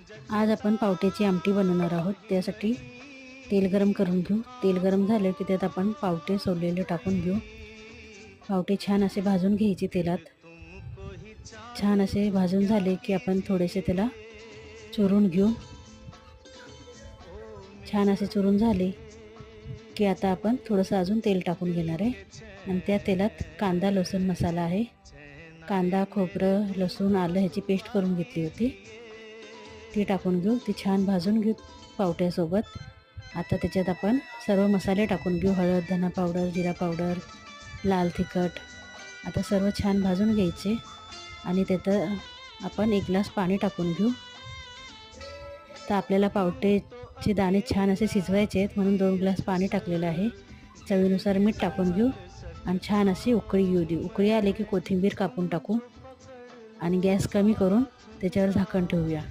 आज आपण पावट्याची आमटी बनवणार आहोत। त्यासाठी तेल गरम करून घेऊ। तेल गरम झाले की त्यात आपण पावटे सोललेले टाकून घेऊ। पावटे छान असे भाजून घ्यायचे तेलात। छान असे भाजून झाले की आपण थोडेसे त्याला चुरून घेऊ। छान असे चुरून झाले की आता आपण थोडंसं अजून तेल टाकून घेणार आहे आणि त्या तेलात कांदा लसूण मसाला आहे। कांदा खोबरं लसूण आलं ह्याची पेस्ट करून घेतली होती, ती टाकून घेऊ। ती छान भाजून घेऊ पावट्यासोबत। आता त्याच्यात आपण सर्व मसाले टाकून घेऊ। हळद धना पावडर जिरा पावडर लाल तिखट। आता सर्व छान भाजून घ्यायचे आणि त्यात आपण 1 ग्लास पाणी टाकून घेऊ। तर आपल्याला पावट्याचे दाणे छान असे शिजवायचे आहेत म्हणून 2 ग्लास पाणी टाकलेलं आहे। चवीनुसार मीठ टाकून घेऊ आणि छान अशी उकळी येऊ देऊ। उकळी आली की कोथिंबीर कापून टाकू आणि गॅस कमी करून त्याच्यावर झाकण ठेवूया।